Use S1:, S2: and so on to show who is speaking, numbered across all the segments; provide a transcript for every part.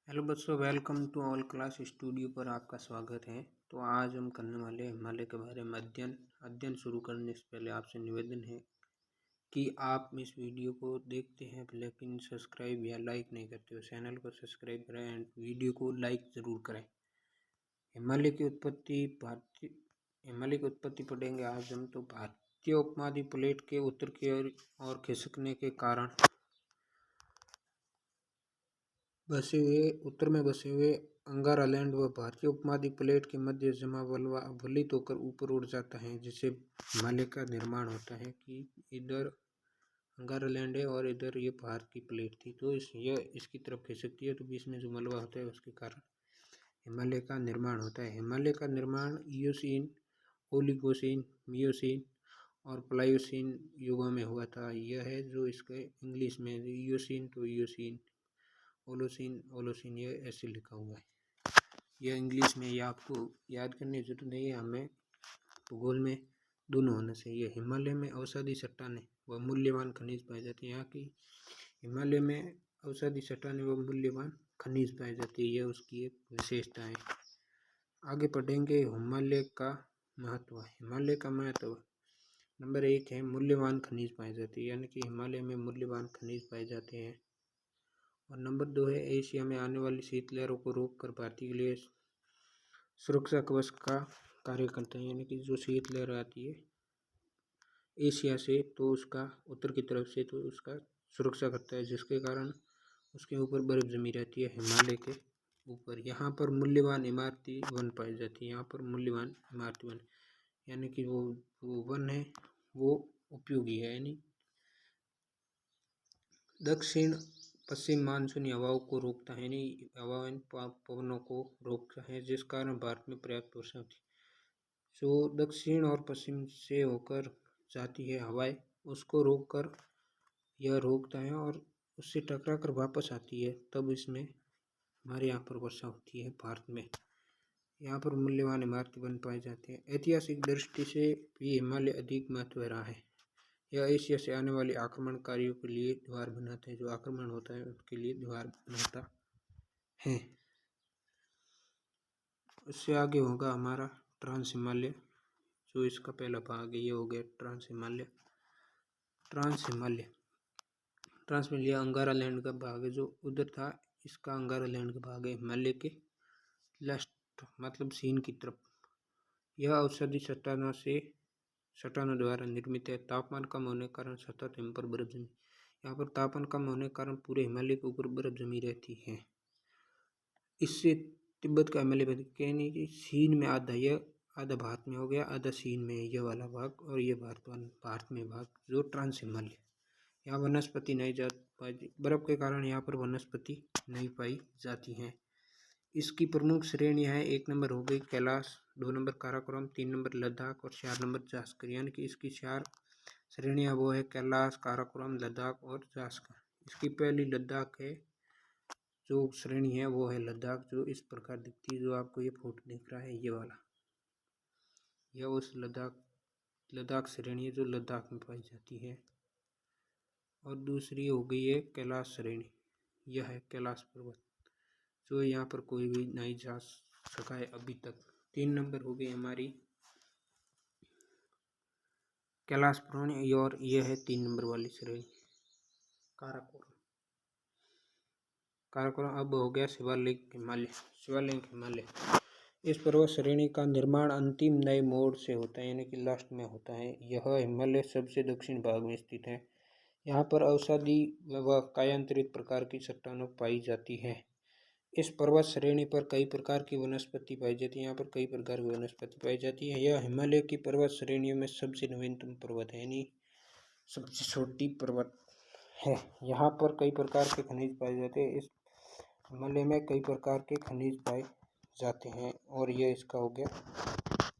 S1: Hello बच्चों, welcome to all class studio पर आपका स्वागत है। तो आज हम करने वाले हिमालय के बारे में अध्ययन शुरू करने से पहले आपसे निवेदन है कि आप इस वीडियो को देखते हैं लेकिन सब्सक्राइब या लाइक नहीं करते हो। चैनल को सब्सक्राइब करें एंड वीडियो को लाइक ज़रूर करें। हिमालय की उत्पत्ति पढ़ेंगे आज हम। तो भारतीय उपमहाद्वीप प्लेट के उत्तर की ओर खिसकने के कारण उत्तर में बसे हुए अंगारालैंड व भारतीय उपमहाद्वीप प्लेट के मध्य जमा वलित होकर ऊपर उड़ जाता है, जिससे हिमालय का निर्माण होता है। कि इधर अंगारालैंड है और इधर ये भारत की प्लेट थी, तो यह इसकी तरफ खिसकती है, तो बीच में जो मलबा होता है उसके कारण हिमालय का निर्माण होता है। हिमालय का निर्माण ईओसीन, ओलिगोसीन, मियोसीन और प्लायोसीन युगों में हुआ था। यह है जो इसके इंग्लिश में ईओसीन, तो ईओसीन, ओलोसीन ये ऐसे लिखा हुआ है। यह इंग्लिश में, ये आपको याद करने की जरूरत नहीं है, हमें भूगोल में दोनों होना चाहिए। हिमालय में औषधि चट्टानें व मूल्यवान खनिज पाए जाते हैं। यहाँ की हिमालय में औषधि चट्टानें व मूल्यवान खनिज पाए जाते हैं, यह उसकी एक विशेषता है। आगे पढ़ेंगे हिमालय का महत्व। हिमालय का महत्व नंबर 1 है मूल्यवान खनिज पाए जाते हैं, यानी कि हिमालय में मूल्यवान खनिज पाए जाते हैं। और नंबर 2 है एशिया में आने वाली शीतलहरों को रोककर भारतीय के लिए सुरक्षा कवच का कार्य करते हैं, यानी कि जो शीतलहर आती है एशिया से, तो उसका उत्तर की तरफ से, तो उसका सुरक्षा करता है, जिसके कारण उसके ऊपर बर्फ जमी रहती है हिमालय के ऊपर। यहाँ पर मूल्यवान इमारती वन पाई जाती है। यहाँ पर मूल्यवान इमारती वन यानी कि वो वन है वो उपयोगी है, यानी दक्षिण पश्चिम मानसूनी हवाओं को रोकता है, यानी हवाएं पवनों को रोकता है, जिस कारण भारत में पर्याप्त वर्षा होती है। जो दक्षिण और पश्चिम से होकर जाती है हवाएं, उसको रोककर यह रोकता है और उससे टकरा कर वापस आती है, तब इसमें हमारे यहाँ पर वर्षा होती है भारत में। यहाँ पर मूल्यवान इमारतें बन पाई जाती हैं। ऐतिहासिक दृष्टि से भी हिमालय अधिक महत्व रहा है। यह एशिया से आने वाले आक्रमणकारियों के लिए द्वार बनाता है, जो आक्रमण होता है उसके लिए द्वार बनाता है। उससे आगे होगा हमारा ट्रांस हिमालय, जो इसका पहला भाग है, ये हो गया ट्रांस हिमालय। ट्रांस हिमालय अंगारालैंड का भाग है, जो उधर था, इसका अंगारालैंड का भाग है हिमालय के लास्ट मतलब सीन की तरफ। यह औषधि चट्टानों द्वारा निर्मित है। तापमान कम होने के कारण सतत हिम पर बर्फ जमी, यहाँ पर तापमान कम होने के कारण पूरे हिमालय के ऊपर बर्फ जमी रहती है। इससे तिब्बत का हिमालय कहने की चीन में आधा, यह आधा भारत में हो गया, आधा चीन में यह वाला भाग, और ये भारत में भाग जो ट्रांस हिमालय। यहाँ वनस्पति नहीं जा पाई, बर्फ के कारण यहाँ पर वनस्पति नहीं पाई जाती हैं। इसकी प्रमुख श्रेणियाँ हैं, 1 नंबर हो गई कैलाश, 2 नंबर काराकोरम, 3 नंबर लद्दाख और 4 नंबर जास्कर। यानी कि इसकी 4 श्रेणियाँ वो है कैलाश, काराकोरम, लद्दाख और जास्कर। इसकी पहली लद्दाख है, जो श्रेणी है वो है लद्दाख, जो इस प्रकार दिखती है, जो आपको ये फोटो दिख रहा है ये वाला, यह उस लद्दाख श्रेणी है जो लद्दाख में पाई जाती है। और दूसरी हो गई है कैलाश श्रेणी, यह है कैलाश पर्वत, जो यहाँ पर कोई भी नहीं जा सका है अभी तक। 3 नंबर हो गई हमारी कैलाश पर्वत, और यह है 3 नंबर वाली श्रेणी काराकोरम। अब हो गया शिवालिक हिमालय। इस पर्वत श्रेणी का निर्माण अंतिम नए मोड़ से होता है, यानी कि लास्ट में होता है। यह हिमालय सबसे दक्षिण भाग में स्थित है। यहाँ पर औषधि व कायांतरित प्रकार की चट्टानें पाई जाती है। इस पर्वत श्रेणी पर कई प्रकार की वनस्पति पाई जाती है। यहाँ पर कई प्रकार की वनस्पति पाई जाती है। यह हिमालय की पर्वत श्रेणियों में सबसे नवीनतम पर्वत है, यानी सबसे छोटी पर्वत है। यहाँ पर कई प्रकार के खनिज पाए जाते हैं। इस हिमालय में कई प्रकार के खनिज पाए जाते हैं, और ये इसका हो गया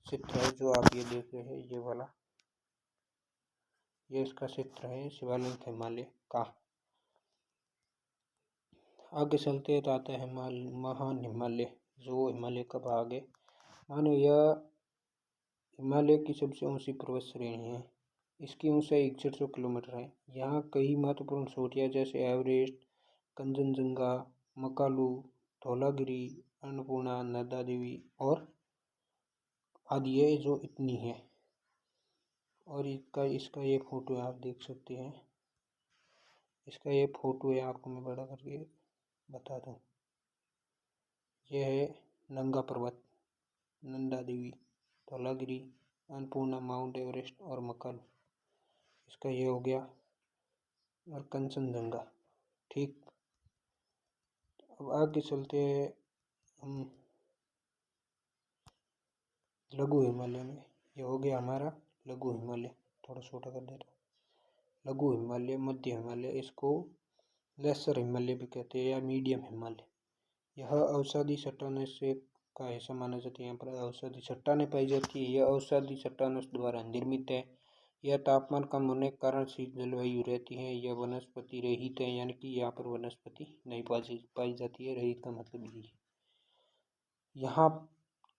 S1: चित्र है, जो आप ये देख रहे हैं ये वाला, ये इसका चित्र है शिवालिक हिमालय का। आगे चलते आता है महान हिमालय, जो हिमालय का भाग है। मानो यह हिमालय की सबसे ऊंची पर्वत श्रेणी है। इसकी ऊंचाई 6100 किलोमीटर है। यहाँ कई महत्वपूर्ण चोटियाँ जैसे एवरेस्ट, कंचनजंगा, मकालू, धौलागिरी, अन्नपूर्णा, नंदा देवी और आदि ये जो इतनी है। और इसका ये फोटो आप देख सकते हैं। इसका ये फोटो है, आपको मैं बड़ा करके बता दूं। ये है नंगा पर्वत, नंदा देवी, धौलागिरी, अन्नपूर्णा, माउंट एवरेस्ट और मकालू। इसका ये हो गया, और कंचनजंगा। ठीक, अब आगे चलते हैं हम लघु हिमालय में। ये हो गया हमारा लघु हिमालय, थोड़ा छोटा कर देता हूँ। लघु हिमालय, मध्य हिमालय, इसको लेसर हिमालय भी कहते हैं या मीडियम हिमालय। यह अवसादी चट्टानों से का हिस्सा माना जाता है। यहाँ पर अवसादी चट्टानें पाई जाती है। यह अवसादी चट्टानों द्वारा निर्मित है। यह तापमान कम होने के कारण शीत जलवायु रहती है। यह वनस्पति रहित है, यानी कि यहाँ पर वनस्पति नहीं पाई जाती है। रहित का मतलब यही है। यहाँ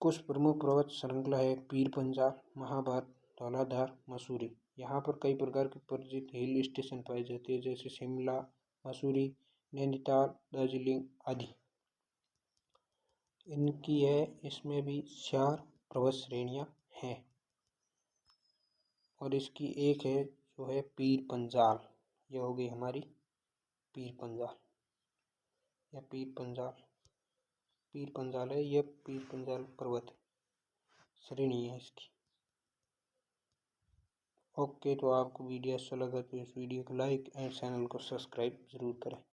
S1: कुछ प्रमुख पर्वत श्रृंखला है: पीर पंजाल, महाभारत, धौलाधार, मसूरी। यहाँ पर कई प्रकार के परिचित हिल स्टेशन पाए जाते हैं, जैसे शिमला, मसूरी, नैनीताल, दार्जिलिंग आदि। इनकी है, इसमें भी 4 पर्वत श्रेणियाँ हैं। और इसकी एक है जो है पीर पंजाल। यह हो गई हमारी पीर पंजाल, या पीर पंजाल है। यह पीर पंजाल पर्वत श्रेणी है इसकी। ओके, तो आपको वीडियो अच्छा लगा तो इस वीडियो को लाइक एंड चैनल को सब्सक्राइब जरूर करें।